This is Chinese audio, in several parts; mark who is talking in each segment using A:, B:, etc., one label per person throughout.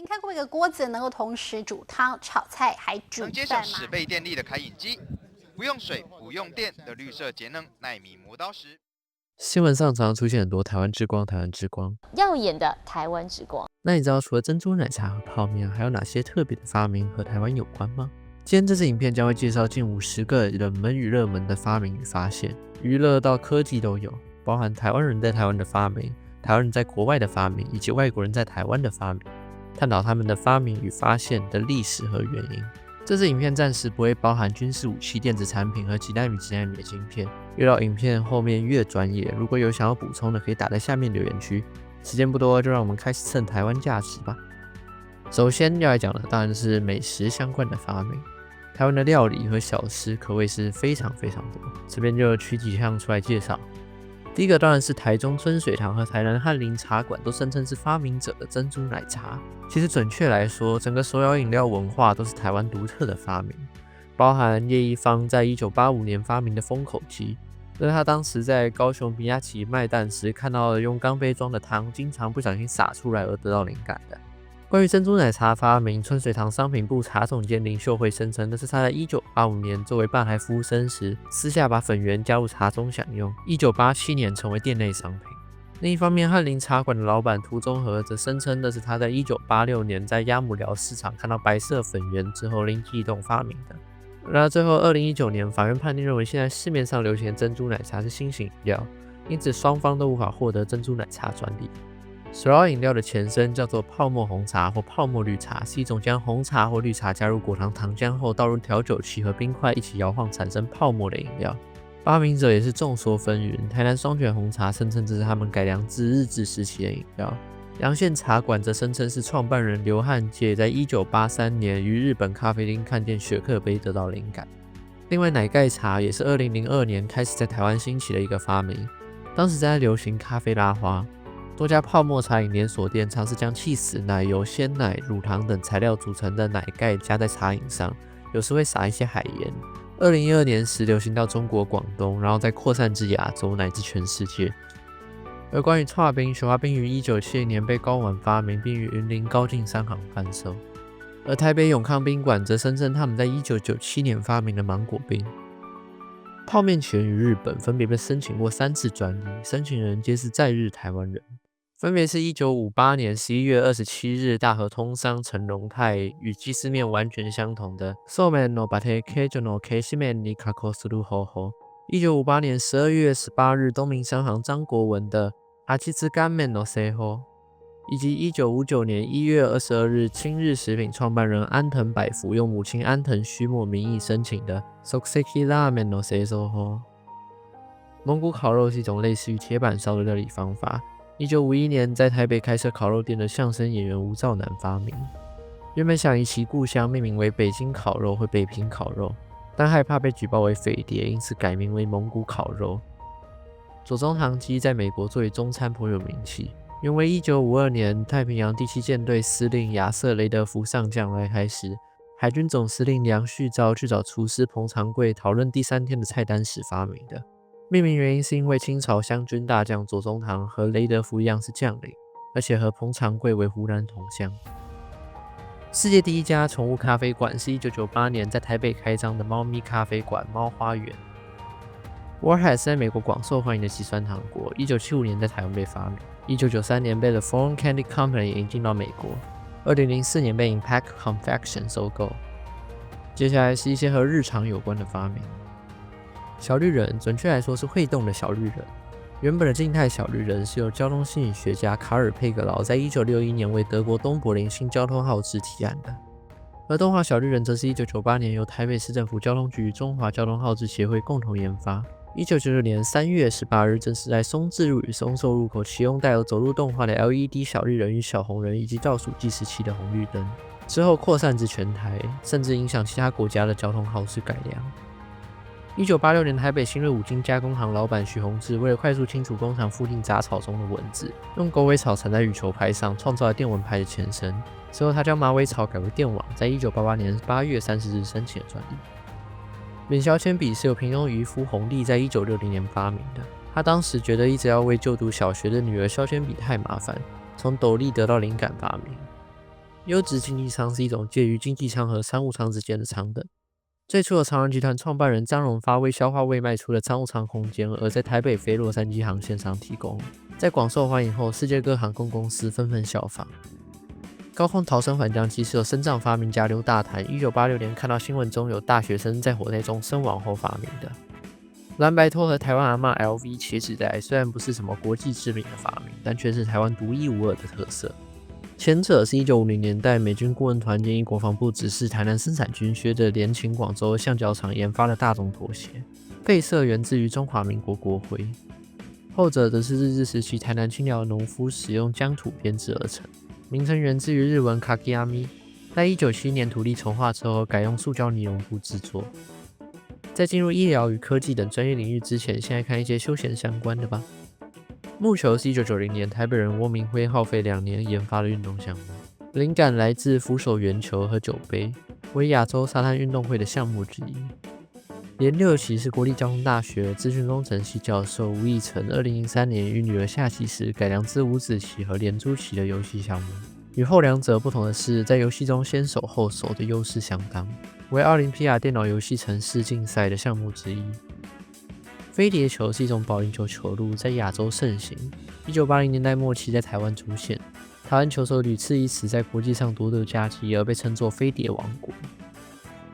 A: 您看过一个锅子能够同时煮汤、炒菜还煮
B: 能节省
A: 饭吗？10
B: 倍电力的开饮机，不用水、不用电的绿色节能奈米磨刀石。
C: 新闻上常出现很多台湾之光，台湾之光。
D: 耀眼的台湾之光。
C: 那你知道除了珍珠奶茶和泡面，还有哪些特别的发明和台湾有关吗？今天这支影片将会介绍近50个冷门与热门的发明与发现，娱乐到科技都有，包含台湾人在台湾的发明、台湾人在国外的发明，以及外国人在台湾的发明，探讨他们的发明与发现的历史和原因。这支影片暂时不会包含军事武器、电子产品和几奈米的晶片，越到影片后面越专业。如果有想要补充的，可以打在下面留言区。时间不多，就让我们开始蹭台湾价值吧。首先要来讲的当然是美食相关的发明。台湾的料理和小吃可谓是非常多，这边就取几项出来介绍。第一个当然是台中春水堂和台南翰林茶馆都声称是发明者的珍珠奶茶。其实准确来说，整个手摇饮料文化都是台湾独特的发明，包含叶一方在1985年发明的封口机，这是他当时在高雄米亚奇卖蛋时看到了用钢杯装的汤经常不小心洒出来而得到灵感的。关于珍珠奶茶发明，春水堂商品部茶总监林秀慧声称，那是他在1985年作为吧台服务生时，私下把粉圆加入茶中享用，1987年成为店内商品。另一方面，翰林茶馆的老板涂中和则声称，那是他在1986年在鸭母寮市场看到白色粉圆之后灵机一动发明的。然而最后2019年，法院判定认为现在市面上流行的珍珠奶茶是新型饮料，因此双方都无法获得珍珠奶茶专利。手摇饮料的前身叫做泡沫红茶或泡沫绿茶，是一种将红茶或绿茶加入果糖糖浆后倒入调酒器和冰块一起摇晃产生泡沫的饮料。发明者也是众说纷纭，台南双泉红茶声称这是他们改良自日治时期的饮料，阳县茶馆则声称是创办人刘汉介在1983年于日本咖啡厅看见雪克杯得到灵感。另外，奶盖茶也是2002年开始在台湾兴起的一个发明，当时在流行咖啡拉花。多家泡沫茶饮连锁店尝试将起司、奶油、鲜奶、乳糖等材料组成的奶盖加在茶饮上，有时会撒一些海盐。2012年时流行到中国广东，然后再扩散至亚洲乃至全世界。而关于剉冰，雪花冰于1970年被高丸发明，并于云林高进商行贩售。而台北永康宾馆则声称他们在1997年发明了芒果冰。泡面起源于日本，分别被申请过3次专利，申请人皆是在日台湾人。分别是1958年11月27日大和通商陈荣泰与鸡丝面完全相同的 Somen no Bate Kejo no Keshimen ni Kakosuru Hoho， 1958年12月18日东明商行张国文的 Achitsu Gamen no Seiho， 以及1959年1月22日青日食品创办人安藤百福用母亲安藤须磨名义申请的 Sokuseki Ramen no Seiso。 蒙古烤肉是一种类似于铁板烧的料理方法，1951年在台北开设烤肉店的相声演员吴兆南发明。原本想以其故乡命名为北京烤肉或北平烤肉，但害怕被举报为匪谍，因此改名为蒙古烤肉。左宗棠鸡在美国作为中餐颇有名气，原为1952年太平洋第7舰队司令亚瑟雷德福上将来台时，海军总司令梁旭昭去找厨师彭长贵讨论第3天的菜单时发明的。命名原因是因为清朝湘军大将左宗棠和雷德福一样是将领，而且和彭长贵为湖南同乡。世界第一家宠物咖啡馆是1998年在台北开张的猫咪咖啡馆猫花园。Warhead 是在美国广受欢迎的计算糖果，1975年在台湾被发明，1993年被 The Foreign Candy Company 引进到美国，2004年被 Impact Confection 收购。接下来是一些和日常有关的发明。小绿人，准确来说是会动的小绿人。原本的静态小绿人是由交通心理学家卡尔佩格劳在1961年为德国东柏林新交通号志提案的，而动画小绿人则是1998年由台北市政府交通局与中华交通号志协会共同研发。1999年3月18日正式在松智路与松寿路口启用带有走路动画的 LED 小绿人与小红人以及倒数计时器的红绿灯，之后扩散至全台，甚至影响其他国家的交通号志改良。1986年，台北新锐五金加工行老板许宏志为了快速清除工厂附近杂草中的蚊子，用狗尾草缠在羽球拍上，创造了电蚊拍的前身。之后，他将马尾草改为电网，在1988年8月30日申请了专利。免削铅笔是由屏东渔夫洪利在1960年发明的，他当时觉得一直要为就读小学的女儿削铅笔太麻烦，从斗笠得到灵感发明。优质经济舱是一种介于经济舱和商务舱之间的舱等。最初的长荣集团创办人张荣发为消化未卖出的商务舱空间，而在台北飞洛杉矶航线上提供。在广受欢迎后，世界各航空公司纷纷效仿。高空逃生缓降机是由身障发明家刘大谈1986年看到新闻中有大学生在火灾中身亡后发明的。蓝白拖和台湾阿嬷 LV 茄子袋虽然不是什么国际知名的发明，但却是台湾独一无二的特色。前者是1950年代美军顾问团建议国防部指示台南生产军靴的联勤广州橡胶厂研发的大众拖鞋，配色源自于中华民国国徽。后者则是日治时期台南清寮农夫使用浆土编制而成，名称源自于日文 kakiyami， 在1971年土地重划之后改用塑胶尼龙布制作。在进入医疗与科技等专业领域之前，先来看一些休闲相关的吧。木球是1990年台北人翁明辉耗费2年研发的运动项目，灵感来自扶手圆球和酒杯，为亚洲沙滩运动会的项目之一。连六期是国立交通大学资讯工程系教授吴义成2003年与女儿下棋时改良自五子棋和连珠棋的游戏项目。与后两者不同的是，在游戏中先手后手的优势相当，为奥林匹亚电脑游戏程式竞赛的项目之一。飞碟球是一种保龄球球路，在亚洲盛行。1980年代末期在台湾出现，台湾球手屡次以此在国际上夺得佳绩，而被称作飞碟王国。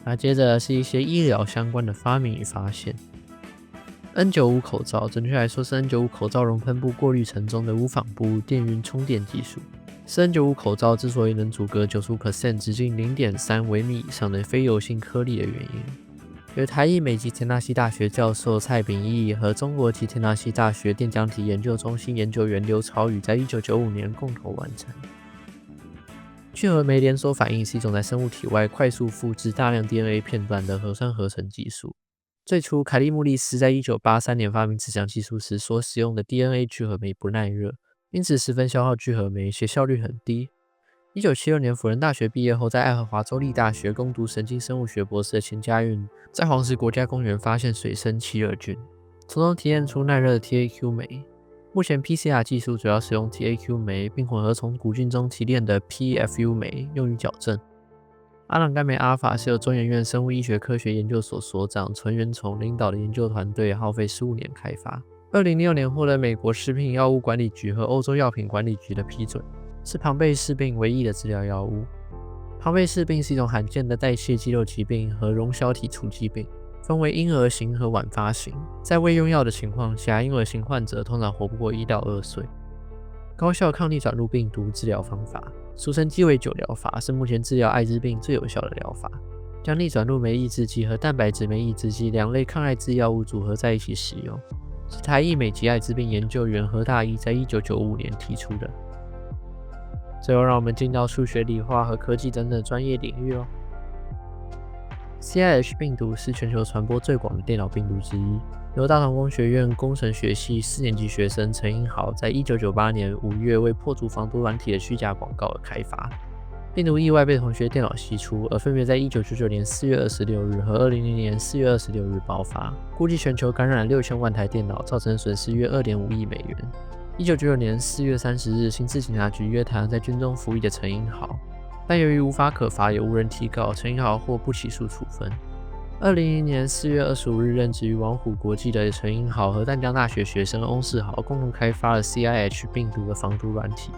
C: 那接着是一些医疗相关的发明与发现。N95 口罩，准确来说是 N95 口罩熔喷布过滤层中的无纺布电晕充电技术，是 N95 口罩之所以能阻隔 95% 直径 0.3 微米以上的非油性颗粒的原因。由台艺美籍田纳西大学教授蔡秉义和中国籍田纳西大学电浆体研究中心研究员刘朝宇在1995年共同完成。聚合酶连锁反应是一种在生物体外快速复制大量 DNA 片段的核酸合成技术。最初，凯利穆利斯在1983年发明此项技术时所使用的 DNA 聚合酶不耐热，因此十分消耗聚合酶，且效率很低。1976年辅仁大学毕业后，在爱荷华州立大学攻读神经生物学博士的钱家运，在黄石国家公园发现水生七耳菌，从中提炼出耐热的 TAQ 酶。目前 PCR 技术主要使用 TAQ 酶，并混合从古菌中提炼的 PFU 酶用于矫正。阿朗甘酶阿尔法是由中研院生物医学科学研究所所长纯元崇领导的研究团队耗费15年开发。2006年获得美国食品药物管理局和欧洲药品管理局的批准，是庞贝氏病唯一的治疗药物。庞贝氏病是一种罕见的代谢肌肉疾病和溶小体促疾病，分为婴儿型和晚发型。在未用药的情况下，婴儿型患者通常活不过1到2岁。高效抗逆转录病毒治疗方法，俗称鸡尾酒疗法，是目前治疗艾滋病最有效的疗法。将逆转录酶抑制剂和蛋白质酶抑制剂2类抗艾滋药物组合在一起使用，是台裔美籍艾滋病研究员何大一在1995年提出的。最后，让我们进到数学、理化和科技等等专业领域哦。CIH 病毒是全球传播最广的电脑病毒之一，由大同工学院工程学系4年级学生陈英豪在1998年5月为破除防毒软体的虚假广告而开发。病毒意外被同学电脑析出，而分别在1999年4月26日和2000年4月26日爆发，估计全球感染6000万台电脑，造成损失约2.5亿美元。1999年4月30日，刑事警察局约谈在军中服役的陈英豪，但由于无法可罚也无人提告，陈英豪获不起诉处分。2000年4月25日，任职于王虎国际的陈英豪和淡江大学学生翁世豪共同开发了 CIH 病毒的防毒软体。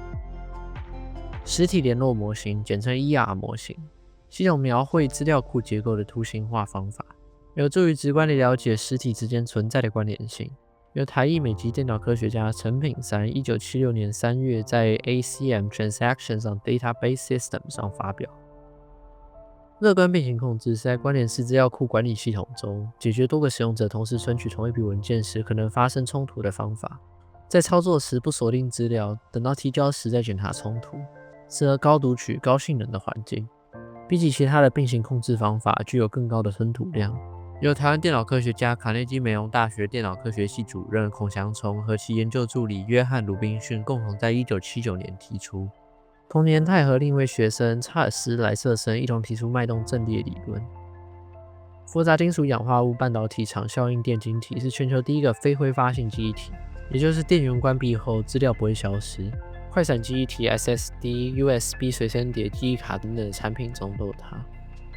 C: 实体联络模型，简称 ER 模型，是一种描绘资料库结构的图形化方法，有助于直观地了解实体之间存在的关联性。由台裔美籍电脑科学家陈品山1976年3月在 ACM Transactions on Database System 上发表。乐观并行控制是在关联式资料库管理系统中，解决多个使用者同时存取同一笔文件时可能发生冲突的方法。在操作时不锁定资料，等到提交时再检查冲突，适合高读取、高性能的环境。比起其他的并行控制方法，具有更高的吞吐量。由台湾电脑科学家卡内基梅隆大学电脑科学系主任孔祥崇和其研究助理约翰·鲁宾逊共同在1979年提出。同年，他也和另一位学生查尔斯·莱瑟森一同提出脉动阵列理论。复杂金属氧化物半导体场效应电晶体是全球第一个非挥发性记忆体，也就是电源关闭后资料不会消失。快闪记忆体、SSD、USB 随身碟、记忆卡等等的产品中都有它。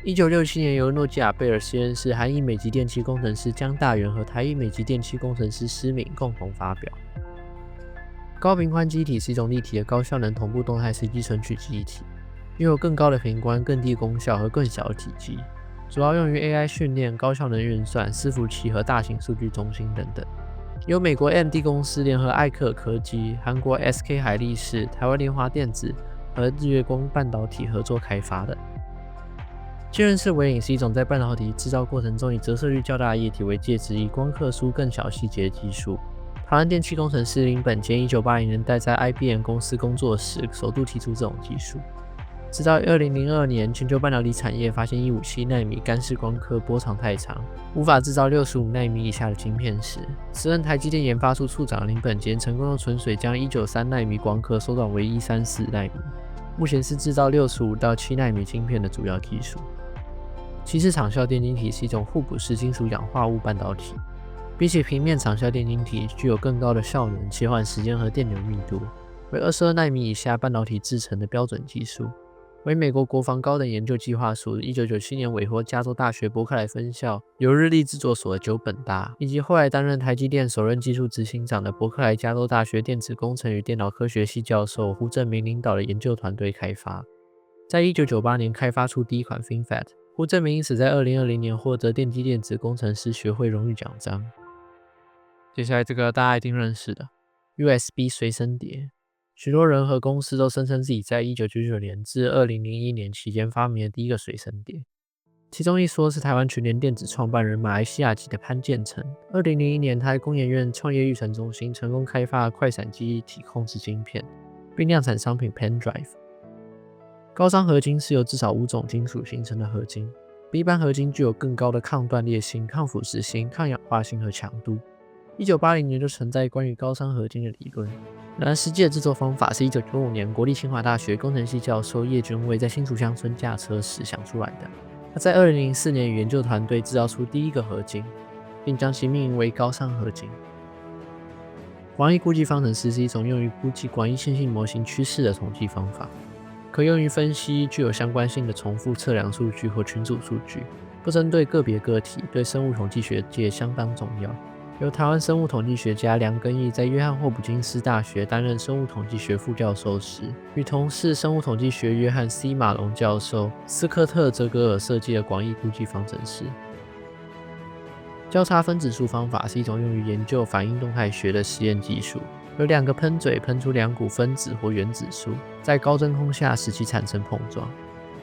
C: 1967年由诺基亚贝尔实验室韩裔美籍电气工程师江大元和台裔美籍电气工程师施敏共同发表。高频宽记忆体是一种立体的高效能同步动态随机存取记忆体，拥有更高的频宽、更低功效和更小的体积，主要用于 AI 训练、高效能运算、伺服器和大型数据中心等等。由美国 AMD 公司联合艾克尔科技、韩国 SK 海力士、台湾联华电子和日月光半导体合作开发的。介润式微影是一种在半导体制造过程中以折射率较大的液体为介质，以光刻出更小细节的技术。台湾电气工程师林本坚1980年代在 IBM 公司工作时，首度提出这种技术。直到2002年，全球半导体产业发现157奈米干式光刻波长太长，无法制造65奈米以下的晶片时，时任台积电研发处处长林本坚成功用纯水将193奈米光刻缩短为134奈米，目前是制造65到7奈米晶片的主要技术。其次，场效电晶体是一种互补式金属氧化物半导体，比起平面场效电晶体具有更高的效能、切换时间和电流密度，为22奈米以下半导体制成的标准技术。为美国国防高等研究计划署1997年委托加州大学伯克莱分校由日立制作所的久本大，以及后来担任台积电首任技术执行长的伯克莱加州大学电子工程与电脑科学系教授胡正明领导的研究团队开发。在1998年开发出第一款 FinFET， 胡正明因此在2020年获得电机电子工程师学会荣誉奖章。接下来这个大家一定认识的 USB 随身碟，许多人和公司都声称自己在1999年至2001年期间发明了第一个随身碟。其中一说是台湾群联电子创办人马来西亚籍的潘建成，2001年他在工研院创业育成中心成功开发了快闪记忆体控制晶片，并量产商品 Pen Drive。高商合金是由至少5种金属形成的合金，比一般合金具有更高的抗断裂性、抗腐蚀性、抗氧化性和强度。1980年就存在关于高商合金的理论，然而实际的制作方法是1995年国立清华大学工程系教授叶君蔚在新竹乡村驾车时想出来的。他在2004年与研究团队制造出第一个合金，并将其命名为高商合金。广义估计方程式是一种用于估计广义线性模型趋势的统计方法，可用于分析具有相关性的重复测量数据或群组数据，不针对个别个体，对生物统计学界相当重要。由台湾生物统计学家梁根义在约翰霍普金斯大学担任生物统计学副教授时，与同事生物统计学约翰 C 马龙教授、斯科特泽格尔设计了广义估计方程式。交叉分子数方法是一种用于研究反应动态学的实验技术，有2个喷嘴喷出2股分子或原子数，在高真空下使其产生碰撞。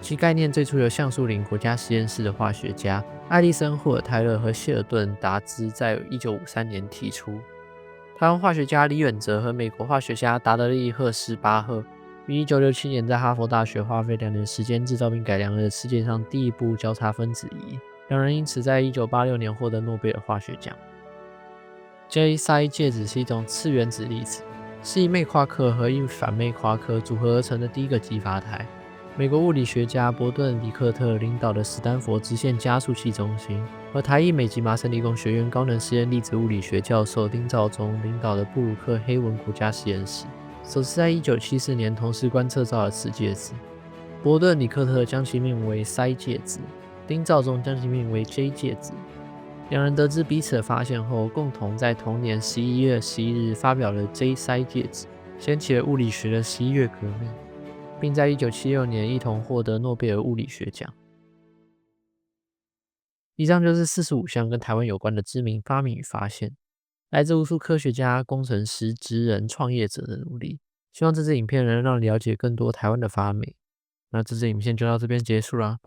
C: 其概念最初由橡树林国家实验室的化学家艾利森·霍尔泰勒和谢尔顿·达兹在1953年提出。台湾化学家李远哲和美国化学家达德利·赫斯巴赫于1967年在哈佛大学花费2年时间制造并改良了世界上第一部交叉分子仪，两人因此在1986年获得诺贝尔化学奖。J-Psi 介质是一种次原子粒子，是一枚夸克和一反枚夸克组合而成的第一个激发态。美国物理学家伯顿·李克特领导的史丹佛直线加速器中心和台裔美籍麻省理工学院高能实验粒子物理学教授丁肇中领导的布鲁克黑文国家实验室，首次在1974年同时观测到了此介质。伯顿·李克特将其命名为 Psi 介质，丁肇中将其命名为 J 介质。两人得知彼此的发现后，共同在同年11月11日发表了 J-Psi 介质，掀起了物理学的11月革命，并在1976年一同获得诺贝尔物理学奖。以上就是45项跟台湾有关的知名发明与发现，来自无数科学家、工程师、职人、创业者的努力。希望这支影片能让你了解更多台湾的发明。那这支影片就到这边结束了，拜。